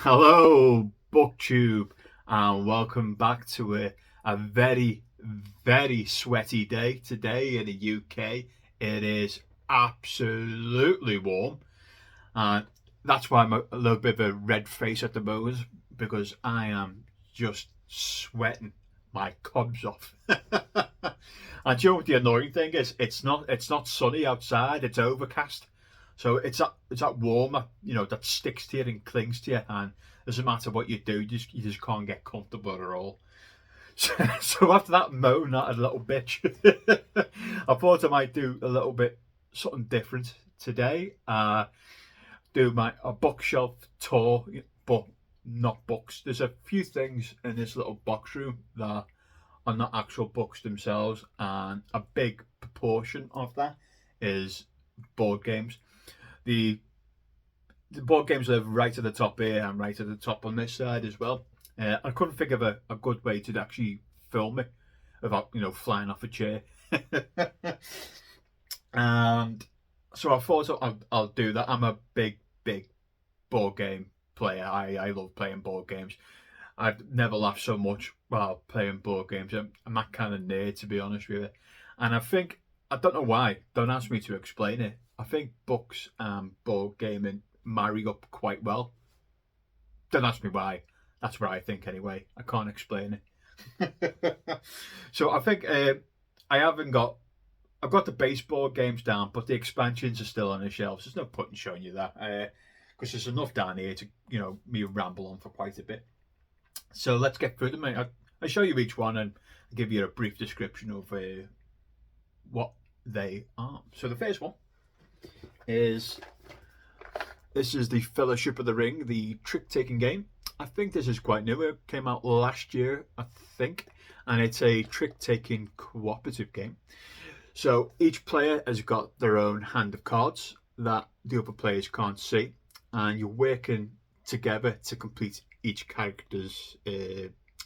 Hello, Booktube, and welcome back to a very, very sweaty day today in the UK. It is absolutely warm, and that's why I'm a little bit of a red face at the moment because I am just sweating my cobs off. And you know what the annoying thing is? It's not sunny outside. It's overcast. So it's that warmer, that sticks to you and clings to you, and doesn't matter what you do, you just can't get comfortable at all. So after that moan at a little bitch, I thought I might do a little bit something different today. Do my a bookshelf tour, but not books. There's a few things in this little box room that are not actual books themselves, and a big proportion of that is board games. The the board games live right at the top here and right at the top on this side as well. I couldn't think of a good way to actually film it without flying off a chair. And so I thought I'll do that. I'm a big board game player. I love playing board games. I've never laughed so much while playing board games. I'm that kind of nerd, to be honest with you. And I don't know why. Don't ask me to explain it. I think books and board gaming marry up quite well. Don't ask me why. That's what I think anyway. I can't explain it. So I think I haven't got. I've got the base board games down, but the expansions are still on the shelves. There's no point in showing you that because there's enough down here to me ramble on for quite a bit. So let's get through them. I'll show you each one and give you a brief description of what they are. So the first one is this is the Fellowship of the Ring, the trick-taking game. I think this is quite new. It came out last year, I think, and it's a trick-taking cooperative game. So each player has got their own hand of cards that the other players can't see, and you're working together to complete each character's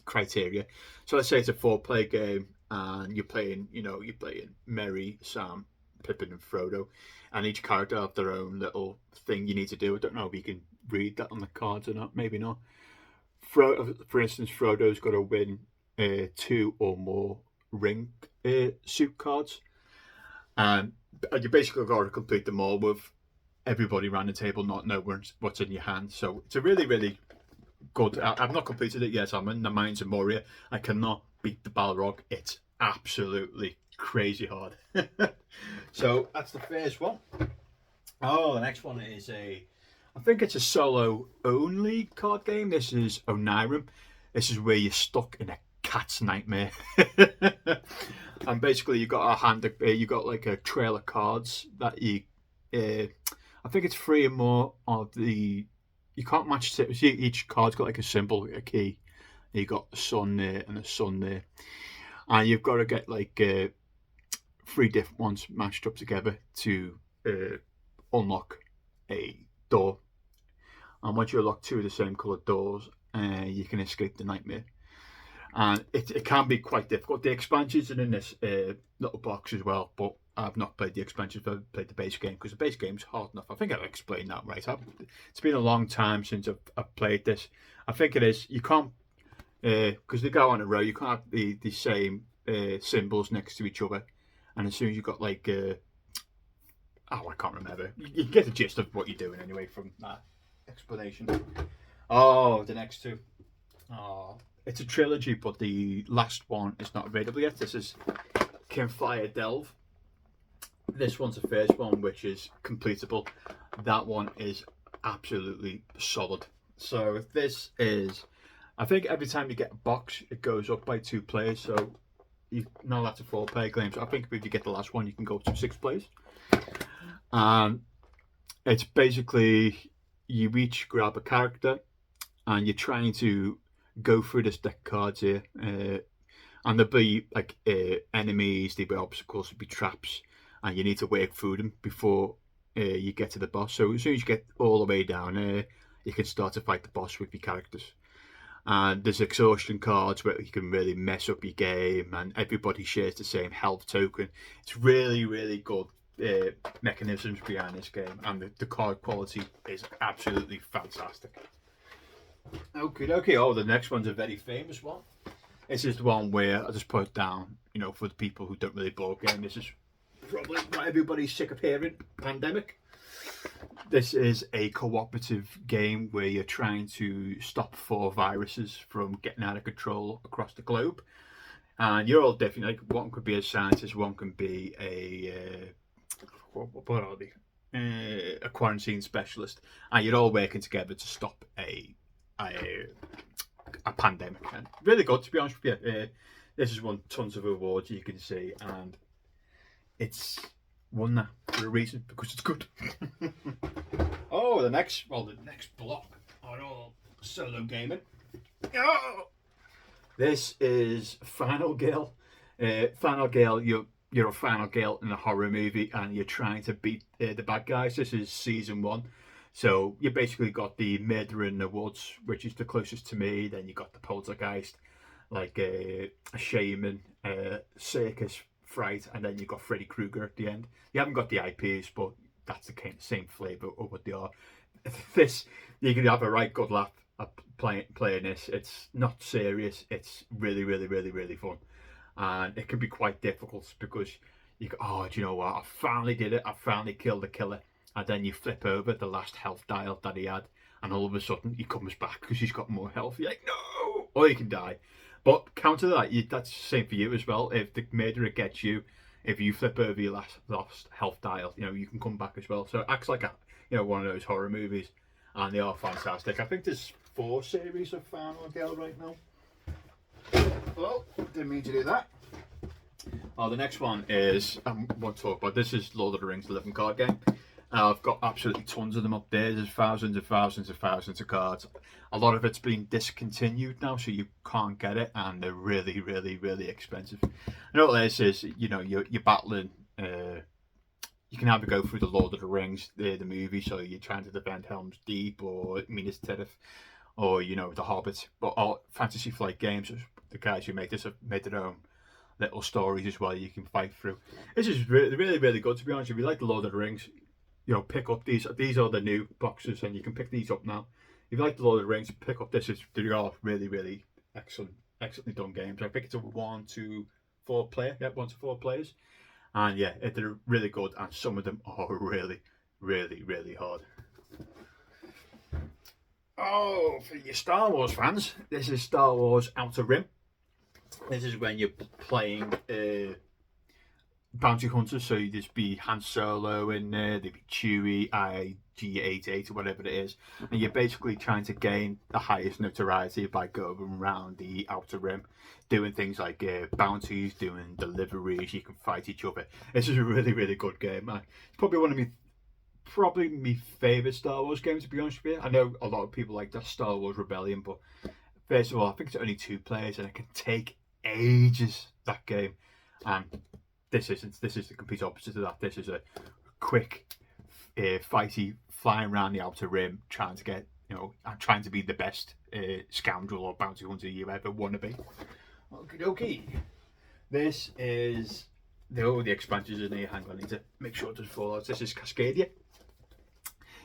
criteria. So let's say it's a four-player game, and you're playing Merry, Sam, Pippin, and Frodo, and each character have their own little thing you need to do. I don't know if you can read that on the cards or not. Maybe not. For instance, Frodo's got to win two or more ring suit cards, and you basically got to complete them all with everybody around the table not knowing what's in your hand. So it's a really, really good. I've not completed it yet. I'm in the Mines of Moria. I cannot beat the Balrog. It's absolutely crazy hard. So that's the first one. Oh, the next one is I think it's a solo only card game. This is Onirim. This is where you're stuck in a cat's nightmare. And basically you got a hand, you got like a trail of cards that I think it's three or more of the, you can't match, each card's got like a symbol, a key. You got a sun there and a sun there. And you've got to get like three different ones matched up together to unlock a door. And once you unlock two of the same coloured doors, you can escape the nightmare. And it can be quite difficult. The expansions are in this little box as well, but I've not played the expansions. I've played the base game because the base game's hard enough. I think I've explained that right. It's been a long time since I've played this. I think it is. You can't because they go on a row. You can't have the same symbols next to each other. And as soon as you've got like I can't remember. You get the gist of what you're doing anyway from that explanation. Oh, the next two. Oh, it's a trilogy, but the last one is not available yet. This is Campfire Delve. This one's the first one, which is completable. That one is absolutely solid. So this is, I think every time you get a box, it goes up by two players. So now that's a four-player game. So I think if you get the last one, you can go up to six players. It's basically you each grab a character, and you're trying to go through this deck of cards here, and there'll be like enemies, there'll be obstacles, there'll be traps, and you need to work through them before you get to the boss. So as soon as you get all the way down there, you can start to fight the boss with your characters. And there's exhaustion cards where you can really mess up your game, and everybody shares the same health token. It's really, really good mechanisms behind this game, and the card quality is absolutely fantastic. Okay. Oh, the next one's a very famous one. This is the one where I just put it down, for the people who don't really board game. This is probably what everybody's sick of hearing. Pandemic. This is a cooperative game where you're trying to stop 4 viruses from getting out of control across the globe. And you're all different. Like, one could be a scientist, one can be what are they? A quarantine specialist, and you're all working together to stop a, a pandemic. And really good, to be honest with you. This has won tons of awards, you can see, and it's won that for a reason, because it's good. The next block on all solo gaming. Oh! This is Final Girl. Final Girl, you're a final girl in a horror movie, and you're trying to beat the bad guys. This is season 1. So you basically got the murderer in the woods, which is the closest to me. Then you got the poltergeist, like a shaman, circus fright, and then you got Freddy Krueger at the end. You haven't got the IPs, but that's the kind of same flavour of what they are. This, you can have a right good laugh at playing this. It's not serious. It's really, really, really, really fun. And it can be quite difficult because you go, oh, do you know what? I finally did it. I finally killed the killer. And then you flip over the last health dial that he had, and all of a sudden he comes back because he's got more health. You're like, no! Or you can die. But counter that, that's the same for you as well. If the murderer gets you, if you flip over your last health dial, you can come back as well. So it acts like one of those horror movies, and they are fantastic. I think there's 4 series of Final Girl right now. Well, didn't mean to do that. The next one is, I want to talk about, this is Lord of the Rings 11 card game. I've got absolutely tons of them up there. There's thousands and thousands and thousands of cards. A lot of it's been discontinued now, so you can't get it, and they're really, really, really expensive. And all this is, you're battling. You can either go through the Lord of the Rings, the movie, so you're trying to defend Helm's Deep or Minas Tirith, or the Hobbit. But all Fantasy Flight Games, the guys who make this have made their own little stories as well. You can fight through. This is really, really, really good, to be honest. If you like the Lord of the Rings, pick up these. These are the new boxes, and you can pick these up now. If you like the Lord of the Rings, pick up this. They are really, really excellently done games. I think it's a 1 to 4 player. Yeah, 1 to 4 players. And yeah, they're really good, and some of them are really, really, really hard. Oh, for your Star Wars fans, this is Star Wars Outer Rim. This is when you're playing bounty hunters, so you just be Han Solo in there, there'd be Chewie, IG-88 or whatever it is, and you're basically trying to gain the highest notoriety by going around the Outer Rim, doing things like bounties, doing deliveries. You can fight each other. This is a really, really good game. It's probably one of my favourite Star Wars games, to be honest with you. I know a lot of people like that Star Wars Rebellion, but first of all, I think it's only 2 players, and it can take ages, that game. And this isn't. This is the complete opposite of that. This is a quick, fighty, flying around the Outer Rim, trying to get, trying to be the best scoundrel or bounty hunter you ever want to be. Okie dokie. This is the expansions in here. Hang on, I need to make sure it doesn't fall out. This is Cascadia.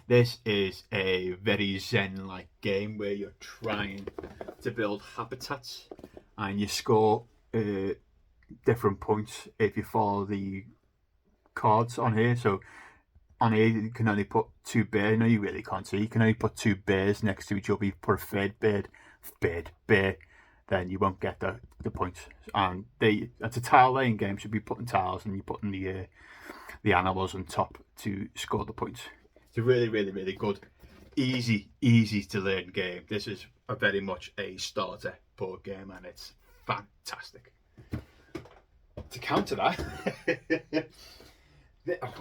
This is a very Zen-like game where you're trying to build habitats, and you score different points if you follow the cards on here. So on here you can only put 2 bears. No, you really can't see. You can only put 2 bears next to each other. You put a third bear, then you won't get the points. And it's a tile laying game, so you'll be putting tiles, and you're putting the animals on top to score the points. It's a really, really, really good, easy to learn game. This is very much a starter board game, and it's fantastic. To counter that,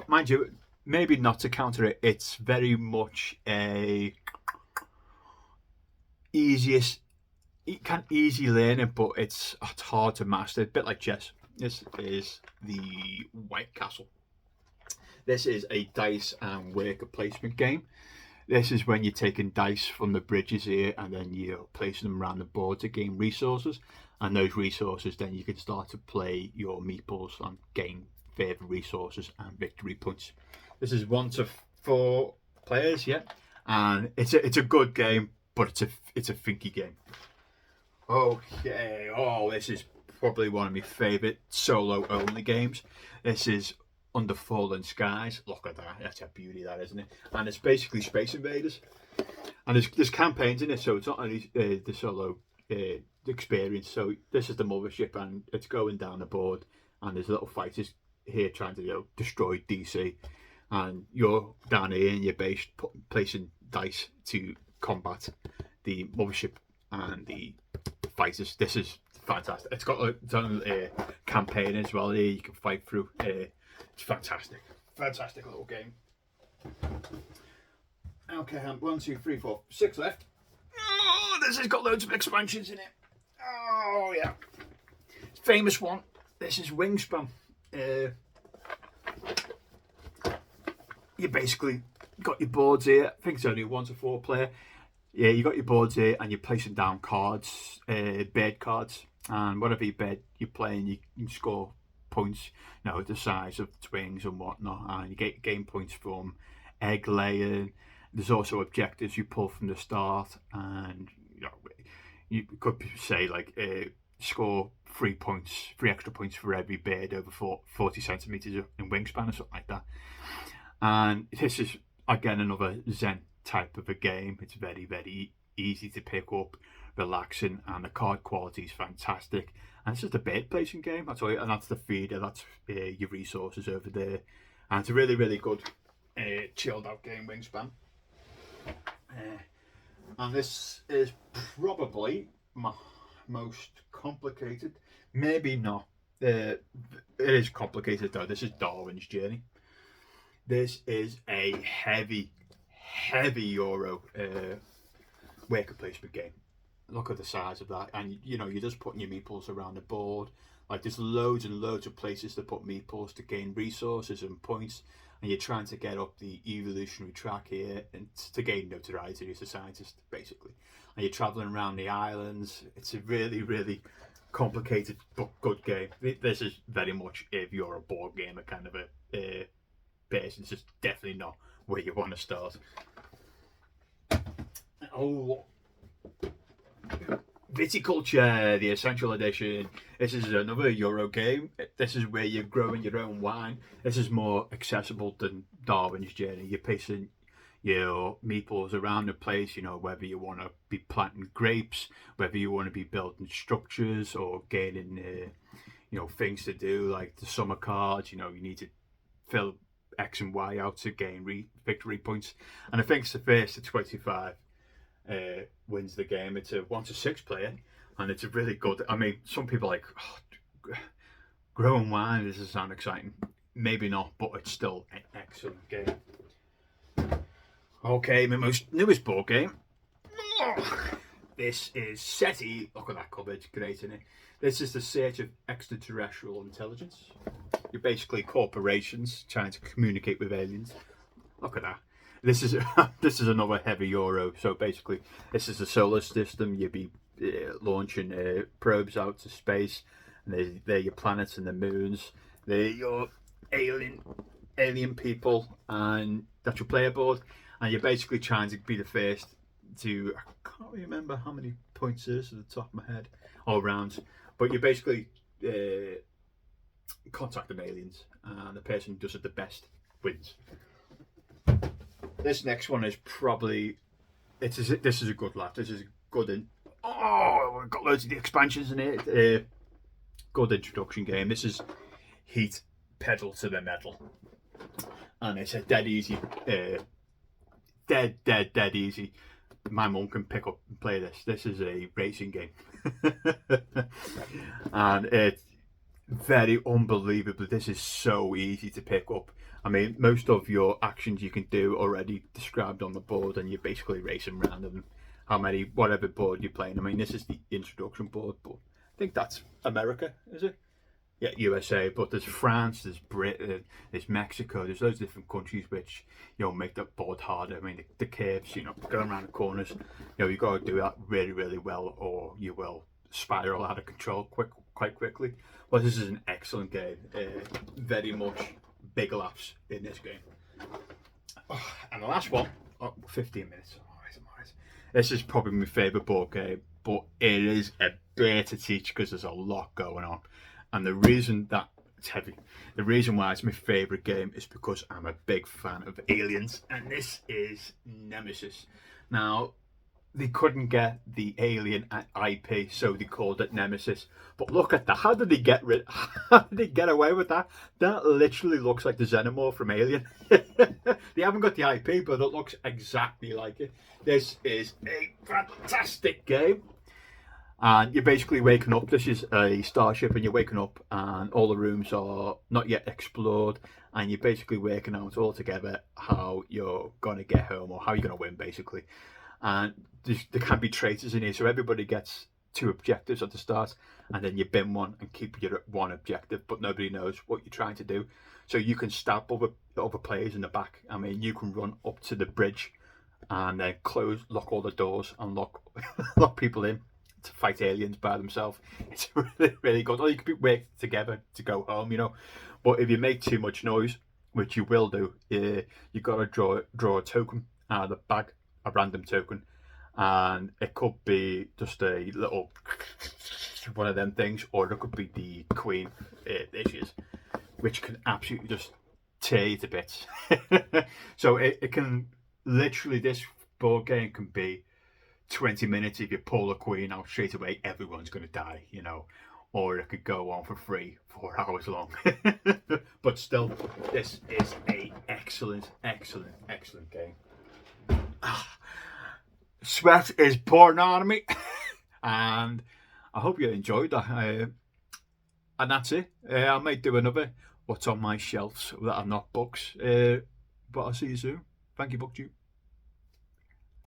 mind you, maybe not to counter it, it's very much a you can easy learn it, but it's hard to master. A bit like chess. This is the White Castle. This is a dice and worker placement game. This is when you're taking dice from the bridges here, and then you're placing them around the board to gain resources. And those resources, then you can start to play your meeples and gain further resources and victory points. This is 1 to 4 players, yeah, and it's a good game, but it's a thinky game. Okay, this is probably one of my favourite solo only games. This is Under Fallen Skies. Look at that, that's a beauty, that, isn't it? And it's basically Space Invaders. And there's campaigns in it, so it's not only the solo experience. So this is the mothership, and it's going down the board, and there's little fighters here trying to destroy DC, and you're down here in your base placing dice to combat the mothership and the fighters. This is fantastic. It's got its own campaign as well here you can fight through. It's fantastic little game. Okay, 1, 2, 3, 4, 6 left. Oh, this has got loads of expansions in it. Oh yeah, famous one. This is Wingspan. You basically got your boards here. I think it's only a 1 to 4 player. Yeah, you got your boards here, and you're placing down cards, bird cards, and whatever you bird you're playing, you can score points. The size of the wings and whatnot, and you gain points from egg laying. There's also objectives you pull from the start, and you could say like score 3 extra points for every bird over 40 centimeters in wingspan or something like that. And this is again another Zen type of a game. It's very, very easy to pick up, relaxing, and the card quality is fantastic. And it's just a bird placing game. That's all, and that's the feeder. That's your resources over there, and it's a really, really good chilled out game, Wingspan. And this is probably my most complicated. Maybe not. It is complicated though. This is Darwin's Journey. This is a heavy Euro worker placement game. Look at the size of that, and you're just putting your meeples around the board. Like, there's loads and loads of places to put meeples to gain resources and points, and you're trying to get up the evolutionary track here and to gain notoriety as a scientist, basically. And you're traveling around the islands. It's a really, really complicated but good game. This is very much, if you're a board gamer kind of a person, it's just definitely not where you want to start. Viticulture, the Essential Edition. This is another Euro game. This is where you're growing your own wine. This is more accessible than Darwin's Journey. You're placing your meeples around the place, whether you want to be planting grapes, whether you want to be building structures or gaining, things to do, like the summer cards. You need to fill X and Y out to gain victory points. And I think it's the first to 25 wins the game. It's a 1 to 6 player, and it's a really good. I mean, some people are like, growing wine, this doesn't sound exciting. Maybe not, but it's still an excellent game. Okay, my most newest board game. This is SETI. Look at that cover, it's great, isn't it? This is the search of extraterrestrial intelligence. You're basically corporations trying to communicate with aliens. Look at that. This is another heavy Euro. So basically, this is a solar system. You'd be launching probes out to space, and they're your planets and the moons. They're your alien people, and that's your player board. And you're basically trying to be the first to. I can't remember how many points there is at the top of my head, or rounds. But you basically contact them aliens, and the person who does it the best wins. This next one is probably this is a good laugh. This is good we've got loads of the expansions in it. Good introduction game. This is Heat Pedal to the Metal, and it's a dead easy, dead easy. My mum can pick up and play this. This is a racing game, and it's very unbelievable. This is so easy to pick up. I mean, most of your actions you can do already described on the board, and you're basically racing around and whatever board you're playing. I mean, this is the introduction board, but I think that's America, is it? Yeah, USA. But there's France, there's Britain, there's Mexico. There's loads of different countries which make that board harder. I mean, the curves, going around the corners. You've got to do that really, really well, or you will spiral out of control quite quickly. But this is an excellent game. Very much big laughs in this game. And the last one, 15 minutes. I'm all right. This is probably my favourite board game, but it is a bear to teach because there's a lot going on. And the reason that it's heavy, the reason why it's my favourite game is because I'm a big fan of aliens, and this is Nemesis. Now, they couldn't get the Alien IP, so they called it Nemesis. But look at that! How did they get rid? How did they get away with that? That literally looks like the Xenomorph from Alien. They haven't got the IP, but it looks exactly like it. This is a fantastic game. And you're basically waking up. This is a starship, and you're waking up, and all the rooms are not yet explored. And you're basically working out all together how you're going to get home or how you're going to win, basically. And there can be traitors in here, so everybody gets 2 objectives at the start, and then you bin one and keep your 1 objective, but nobody knows what you're trying to do. So you can stab other players in the back. I mean, you can run up to the bridge and then lock all the doors and lock people in to fight aliens by themselves. It's really, really good. Or you could work together to go home, you know. But if you make too much noise, which you will do, you've got to draw a token out of the bag, a random token, and it could be just a little one of them things, or it could be the queen dishes, which can absolutely just tear you to bits. So it can literally, this board game can be 20 minutes. If you pull a queen out straight away, everyone's going to die, you know. Or it could go on for free, 4 hours long. But still, this is a excellent game. Sweat is pouring on me. And I hope you enjoyed that. And that's it. I might do another what's on my shelves that are not books. But I'll see you soon. Thank you, Booktube.